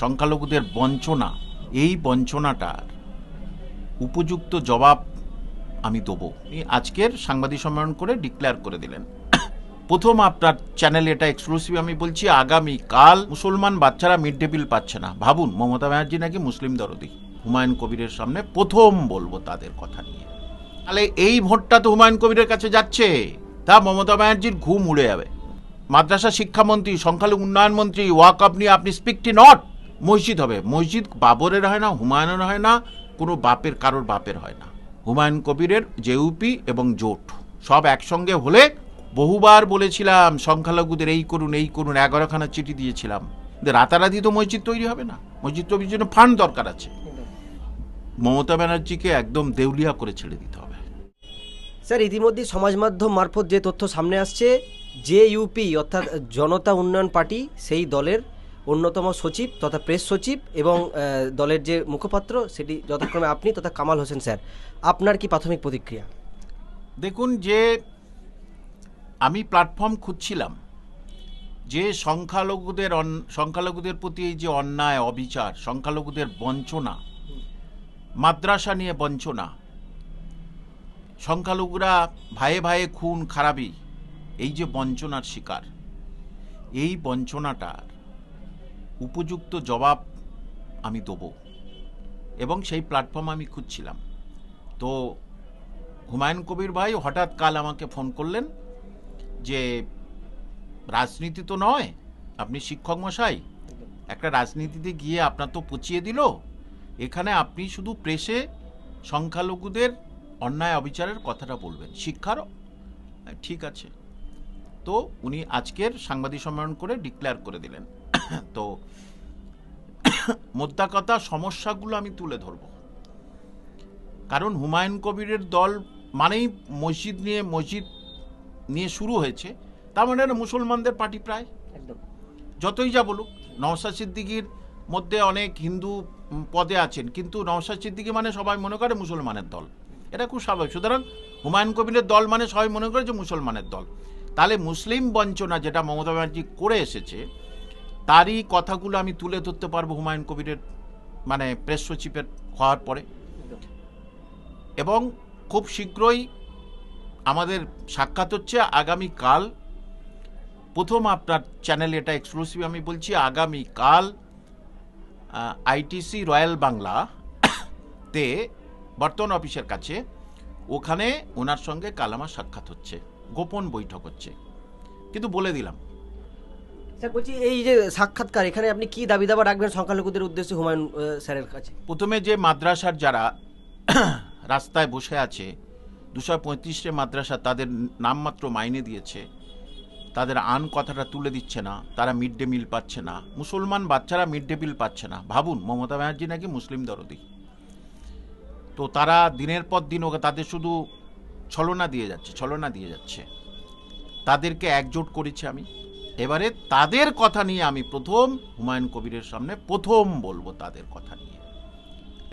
সংখ্যালঘুদের বঞ্চনা, এই বঞ্চনাটার উপযুক্ত জবাব আমি দেবো। আজকের সাংবাদিক সম্মেলন করে ডিক্লেয়ার করে দিলেন। প্রথম আপনার চ্যানেলে এটা এক্সক্লুসিভ আমি বলছি, আগামী কাল মুসলমান বাচ্চারা মিড ডে মিল পাচ্ছে না। ভাবুন, মমতা ব্যানার্জি নাকি মুসলিম দরদি। হুমায়ুন কবিরের সামনে প্রথম বলবো তাদের কথা নিয়ে। তাহলে এই ভোটটা তো হুমায়ুন কবিরের কাছে যাচ্ছে, তা মমতা ব্যানার্জির ঘুম উড়ে যাবে। মাদ্রাসা শিক্ষামন্ত্রী, সংখ্যালঘু উন্নয়ন মন্ত্রী, ওয়াকফ নিয়ে আপনি স্পিকটি নট। মসজিদ হবে, মসজিদ বাবরের হয় না, হুমায়ুনের হয় না, কোনো বাপের কারোর বাপের হয় না। হুমায়ুন কবিরের জেইউপি এবং জোট সব একসঙ্গে হলে, বহুবার বলেছিলাম সংখ্যালঘুদের এই করুন এই করুন, 11খানা চিঠি দিয়েছিলাম। রাতারাতি তো মসজিদ তৈরি হবে না, মসজিদ তৈরির জন্য ফান্ড দরকার আছে। মমতা ব্যানার্জিকে একদম দেউলিয়া করে ছেড়ে দিতে হবে। স্যার, ইতিমধ্যে সমাজ মাধ্যম মারফত যে তথ্য সামনে আসছে, যে ইউপি অর্থাৎ জনতা উন্নয়ন পার্টি, সেই দলের অন্যতম সচিব তথা প্রেস সচিব এবং দলের যে মুখপাত্র, সেটি যথাক্রমে আপনি তথা কামাল হোসেন স্যার। আপনার কি প্রাথমিক প্রতিক্রিয়া? দেখুন, যে আমি প্ল্যাটফর্ম খুঁজছিলাম, যে সংখ্যালঘুদের প্রতি এই যে অন্যায় অবিচার, সংখ্যালঘুদের বঞ্চনা, মাদ্রাসা নিয়ে বঞ্চনা, সংখ্যালঘুরা ভাইয়ে ভাইয়ে খুন খারাপি, এই যে বঞ্চনার শিকার, এই বঞ্চনাটার উপযুক্ত জবাব আমি দেবো, এবং সেই প্ল্যাটফর্ম আমি খুঁজছিলাম। তো হুমায়ুন কবির ভাই হঠাৎ কাল আমাকে ফোন করলেন যে রাজনীতি তো নয়, আপনি শিক্ষক মশাই, একটা রাজনীতিতে গিয়ে আপনার তো পচিয়ে দিল, এখানে আপনি শুধু প্রেসে সংখ্যালঘুদের অন্যায় অবিচারের কথাটা বলবেন, শিক্ষার। ঠিক আছে। তো উনি আজকের সাংবাদিক সম্মেলন করে ডিক্লেয়ার করে দিলেন। তো মোদ্দা কথা, সমস্যাগুলো আমি তুলে ধরব। কারণ হুমায়ুন কবিরের দল মানেই মসজিদ নিয়ে শুরু হয়েছে, তার মানে এটা মুসলমানদের পার্টি প্রায়। একদম। যতই যা বলুক, নওশাদ সিদ্দিকীর মধ্যে অনেক হিন্দু পদে আছেন, কিন্তু নওশাদ সিদ্দিকী মানে সবাই মনে করে মুসলমানের দল, এটা খুব স্বাভাবিক। সুতরাং হুমায়ুন কবিরের দল মানে সবাই মনে করে যে মুসলমানের দল। তাহলে মুসলিম বঞ্চনা যেটা মমতা ব্যানার্জি করে এসেছে, তারই কথাগুলো আমি তুলে ধরতে পারবো হুমায়ুন কবিরের মানে প্রেস সচিবের হওয়ার পরে। এবং খুব শীঘ্রই আমাদের সাক্ষাৎ হচ্ছে আগামীকাল। প্রথম আপনার চ্যানেলে এটা এক্সক্লুসিভ আমি বলছি, আগামীকাল আইটিসি রয়্যাল বাংলা তে বর্তমান অফিসের কাছে, ওখানে ওনার সঙ্গে কাল আমার সাক্ষাৎ হচ্ছে, গোপন বৈঠক হচ্ছে, কিন্তু বলে দিলাম। স্যার বলছি, এই যে সাক্ষাৎকার, এখানে আপনি কি দাবি দাবা রাখবেন সংখ্যালঘুদের উদ্দেশ্যে হুমায়ুন স্যারের কাছে? প্রথমে যে মাদ্রাসার যারা রাস্তায় বসে আছে, 235টে মাদ্রাসা, তাদের নামমাত্র মাইনে দিয়েছে, তাদের আন কথাটা তুলে দিচ্ছে না, তারা মিড ডে মিল পাচ্ছে না, মুসলমান বাচ্চারা মিড ডে মিল পাচ্ছে না। ভাবুন, মমতা ব্যানার্জি নাকি মুসলিম দরদি। তো তারা দিনের পর দিন তাদের শুধু ছলনা দিয়ে যাচ্ছে। তাদেরকে একজোট করেছি আমি। এবারে তাদের কথা নিয়ে আমি প্রথম হুমায়ুন কবিরের সামনে প্রথম বলবো তাদের কথা নিয়ে।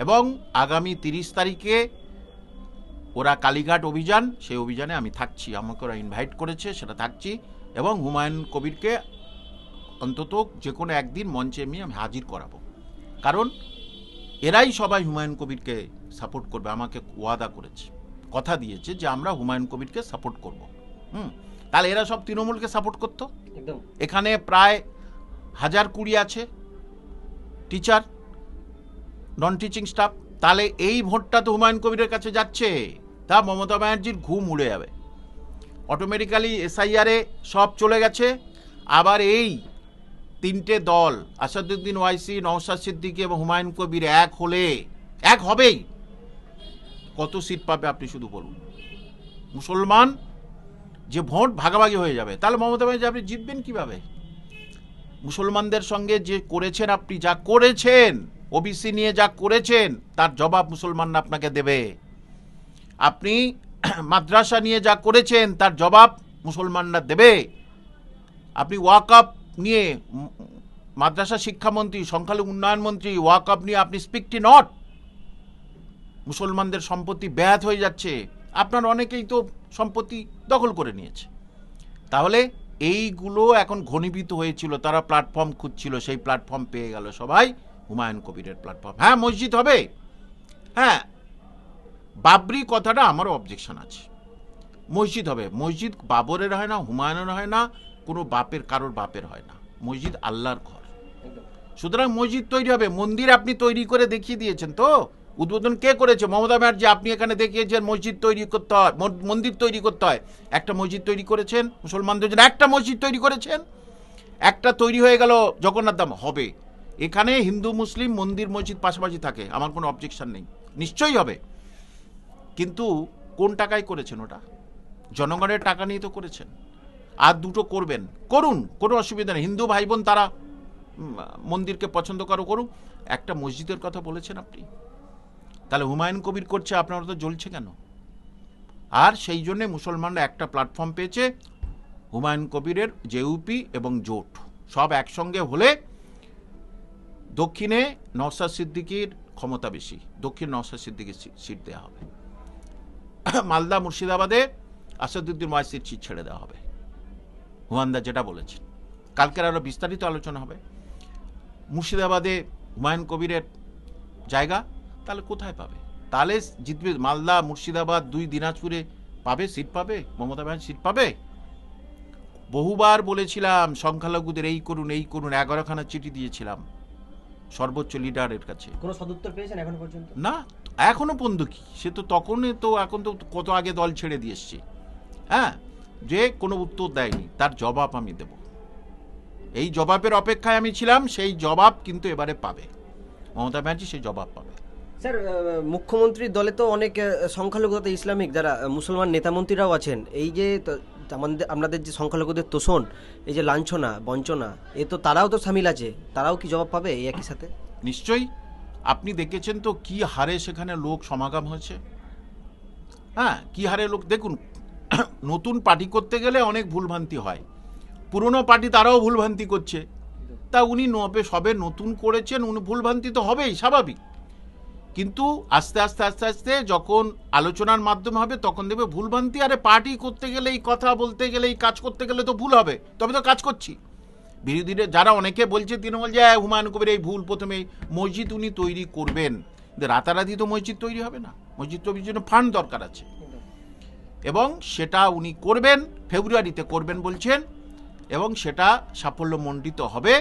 এবং আগামী 30 তারিখে ওরা কালীঘাট অভিযান, সেই অভিযানে আমি থাকছি, আমাকে ওরা ইনভাইট করেছে, সেটা থাকছি। এবং হুমায়ুন কবিরকে অন্তত যে কোনো একদিন মঞ্চে আমি হাজির করাবো, কারণ এরাই সবাই হুমায়ুন কবিরকে সাপোর্ট করবে। আমাকে ওয়াদা করেছে, কথা দিয়েছে যে আমরা হুমায়ুন কবিরকে সাপোর্ট করব। তাহলে এরা সব তৃণমূলকে সাপোর্ট করতো। এখানে প্রায় 1020 আছে টিচার, নন টিচিং স্টাফ। তাহলে এই ভোটটা তো হুমায়ুন কবিরের কাছে যাচ্ছে, তা মমতা ব্যানার্জির ঘুম উড়ে যাবে। অটোমেটিক্যালি এসআইআরে সব চলে গেছে। আবার এই তিনটে দল, আসাদুদ্দিন ওয়াইসি, নওশাদ সিদ্দিকী এবং হুমায়ুন কবির এক হবেই, কত সিট পাবে আপনি শুধু বলুন। মুসলমান যে ভোট ভাগাভাগি হয়ে যাবে, তাহলে মমতা ব্যানার্জি আপনি জিতবেন কিভাবে? মুসলমানদের সঙ্গে যে করেছেন, আপনি যা করেছেন, ওবিসি নিয়ে যা করেছেন, তার জবাব মুসলমানরা আপনাকে দেবে। আপনি মাদ্রাসা নিয়ে যা করেছেন, তার জবাব মুসলমানরা দেবে। আপনি ওয়াকফ নিয়ে, মাদ্রাসা শিক্ষামন্ত্রী, সংখ্যালঘু উন্নয়ন মন্ত্রী, ওয়াকফ নিয়ে আপনি স্পিকটি নট। মুসলমানদের সম্পত্তি ব্যাহত হয়ে যাচ্ছে, আপনার অনেকেই তো সম্পত্তি দখল করে নিয়েছে। তাহলে এইগুলো এখন ঘনীভূত হয়েছিল, তারা প্ল্যাটফর্ম খুঁজছিল, সেই প্ল্যাটফর্ম পেয়ে গেল সবাই, হুমায়ুন কবিরের প্ল্যাটফর্ম। হ্যাঁ মসজিদ হবে, হ্যাঁ বাবরি কথাটা আমারও অবজেকশন আছে, মসজিদ হবে। মসজিদ বাবরের হয় না, হুমায়ুনের হয় না, কোনো বাপের কারোর বাপের হয় না, মসজিদ আল্লাহর ঘর। সুতরাং মসজিদ তৈরি হবে। মন্দির আপনি তৈরি করে দেখিয়ে দিয়েছেন তো, উদ্বোধন কে করেছে? মমতা ব্যানার্জি। আপনি এখানে দেখিয়েছেন মসজিদ তৈরি করতে হয়, মন্দির তৈরি করতে হয়। একটা মসজিদ তৈরি করেছেন মুসলমানদের জন্য, একটা মসজিদ তৈরি করেছেন, একটা তৈরি হয়ে গেল জগন্নাথ ধাম হবে। এখানে হিন্দু মুসলিম মন্দির মসজিদ পাশাপাশি থাকে, আমার কোনো অবজেকশন নেই, নিশ্চয়ই হবে। কিন্তু কোন টাকায় করেছেন ওটা? জনগণের টাকা নিয়ে তো করেছেন। আর দুটো করবেন, করুন, কোনো অসুবিধা নেই। হিন্দু ভাই বোন তারা মন্দিরকে পছন্দ করুক। একটা মসজিদের কথা বলেছেন আপনি, তাহলে হুমায়ুন কবির করছে, আপনারা তো জ্বলছে কেন? আর সেই জন্যে মুসলমানরা একটা প্ল্যাটফর্ম পেয়েছে, হুমায়ুন কবিরের জেইউপি এবং জোট সব একসঙ্গে হলে দক্ষিণে নওশাদ সিদ্দিকীর ক্ষমতা বেশি, দক্ষিণ নওশাদ সিদ্দিকীর সিট দেওয়া হবে। মালদা মুর্শিদাবাদে আসাদুদ্দিন ওয়াইসির সিট ছেড়ে দেওয়া হবে, হুমায়ুনদা যেটা বলেছেন। কালকের আরো বিস্তারিত আলোচনা হবে। মুর্শিদাবাদে হুমায়ুন কবিরের জায়গা, তাহলে কোথায় পাবে? তাহলে জিতবে মালদা, মুর্শিদাবাদ, 2 দিনাজপুরে পাবে, সিট পাবে, মমতা ব্যানার্জি সিট পাবে। বহুবার বলেছিলাম সংখ্যালঘুদের এই করুন এই করুন, 11খানা চিঠি দিয়েছিলাম সর্বোচ্চ লিডারের কাছে। কোনো সদুত্তর পেয়েছেন এখনো পর্যন্ত? না, এখনো পর্যন্ত কি, সে তো তখনই তো, এখন তো কত আগে দল ছেড়ে দিয়ে এসছি। হ্যাঁ, যে কোনো উত্তর দেয়নি, তার জবাব আমি দেব। এই জবাবের অপেক্ষায় আমি ছিলাম, সেই জবাব কিন্তু এবারে পাবে মমতা ব্যানার্জি, সেই জবাব পাবে। স্যার, মুখ্যমন্ত্রীর দলে তো অনেক সংখ্যালঘু তথা ইসলামিক যারা মুসলমান নেতামন্ত্রীরাও আছেন। এই যে আপনাদের যে সংখ্যালঘুদের তোষণ, এই যে লাঞ্ছনা বঞ্চনা, এ তো তারাও তো সামিল আছে, তারাও কি জবাব পাবে এই একই সাথে? নিশ্চয়ই। আপনি দেখেছেন তো কি হারে সেখানে লোক সমাগম হয়েছে। হ্যাঁ, কি হারে লোক। দেখুন, নতুন পার্টি করতে গেলে অনেক ভুলভ্রান্তি হয়, পুরনো পার্টি তারাও ভুলভ্রান্তি করছে। তা উনি সবে নতুন করেছেন, উনি ভুলভ্রান্তি তো হবেই, স্বাভাবিক। কিন্তু আস্তে আস্তে আস্তে আস্তে যখন আলোচনার মাধ্যমে হবে, তখন দেখবে ভুলভ্রান্তি। আরে পার্টি করতে গেলে, এই কথা বলতে গেলে, এই কাজ করতে গেলে তো ভুল হবে, তবে তো কাজ করছি। বিরোধীরা যারা অনেকে বলছে তৃণমূল, যে হুমায়ুন কবির এই ভুল, প্রথমে মসজিদ উনি তৈরি করবেন, রাতারাতি তো মসজিদ তৈরি হবে না, মসজিদ তৈরির জন্য ফান্ড দরকার আছে, এবং সেটা উনি করবেন, ফেব্রুয়ারিতে করবেন বলছেন, এবং সেটা সাফল্যমণ্ডিত হবে।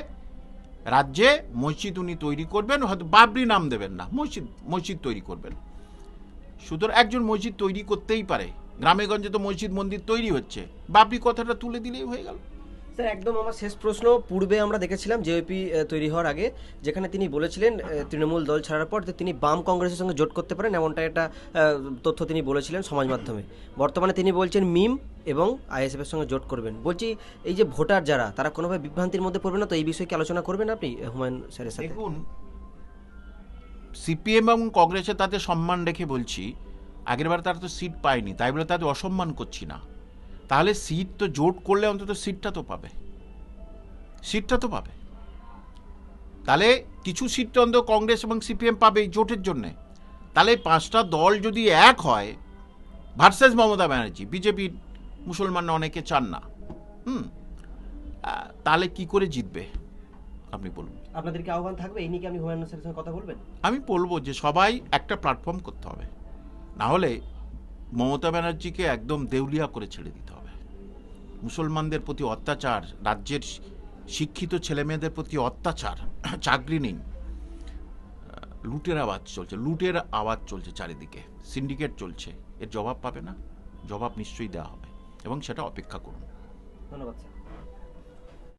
রাজ্যে মসজিদ উনি তৈরি করবেন, হয়তো বাবরি নাম দেবেন না, মসজিদ তৈরি করবেন। সুতরাং একজন মসজিদ তৈরি করতেই পারে, গ্রামে গঞ্জে তো মসজিদ মন্দির তৈরি হচ্ছে, বাবরি কথাটা তুলে দিলেই হয়ে গেল। স্যার, একদম আমার শেষ প্রশ্ন। পূর্বে আমরা দেখেছিলাম জেপি তৈরি হওয়ার আগে, যেখানে তিনি বলেছিলেন তৃণমূল দল ছাড়ার পর তিনি বাম কংগ্রেসের সঙ্গে জোট করতে পারেন, এমনটা একটা তথ্য তিনি বলেছিলেন সমাজ মাধ্যমে। বর্তমানে তিনি বলছেন মিম এবং আইএসএফ এর সঙ্গে জোট করবেন। বলছি, এই যে ভোটার যারা, তারা কোনোভাবে বিভ্রান্তির মধ্যে পড়বে না তো? এই বিষয়ে কি আলোচনা করবেন আপনি হুমায়ুন স্যারের সাথে? দেখুন, সিপিএম এবং কংগ্রেসে তাদের সম্মান রেখে বলছি, আগেরবার তারা তো সিট পায়নি, তাই বলে তাদের অসম্মান করছি না। তাহলে সিট তো জোট করলে অন্তত সিটটা তো পাবে, সিটটা তো পাবে। তাহলে কিছু সিট তো অন্তত কংগ্রেস এবং সিপিএম পাবে এই জোটের জন্যে। তাহলে 5টা দল যদি এক হয় ভার্সেস মমতা ব্যানার্জি, বিজেপির মুসলমানরা অনেকে চান না, তাহলে কি করে জিতবে আপনি বলুন? আপনাদেরকে আহ্বান থাকবে এই নিয়ে, কি আপনি হুমায়ুন স্যারের সঙ্গে কথা বলবেন? আমি বলবো যে সবাই একটা প্ল্যাটফর্ম করতে হবে, না হলে মমতা ব্যানার্জিকে একদম দেউলিয়া করে ছেড়ে দিতে হবে। মুসলমানদের প্রতি অত্যাচার, রাজ্যের শিক্ষিত ছেলেমেয়েদের প্রতি অত্যাচার, চাকরি নেই, লুটের আওয়াজ চলছে চারিদিকে, সিন্ডিকেট চলছে, এর জবাব পাবে না? জবাব নিশ্চয়ই দেওয়া হবে, এবং সেটা অপেক্ষা করুন। ধন্যবাদ স্যার।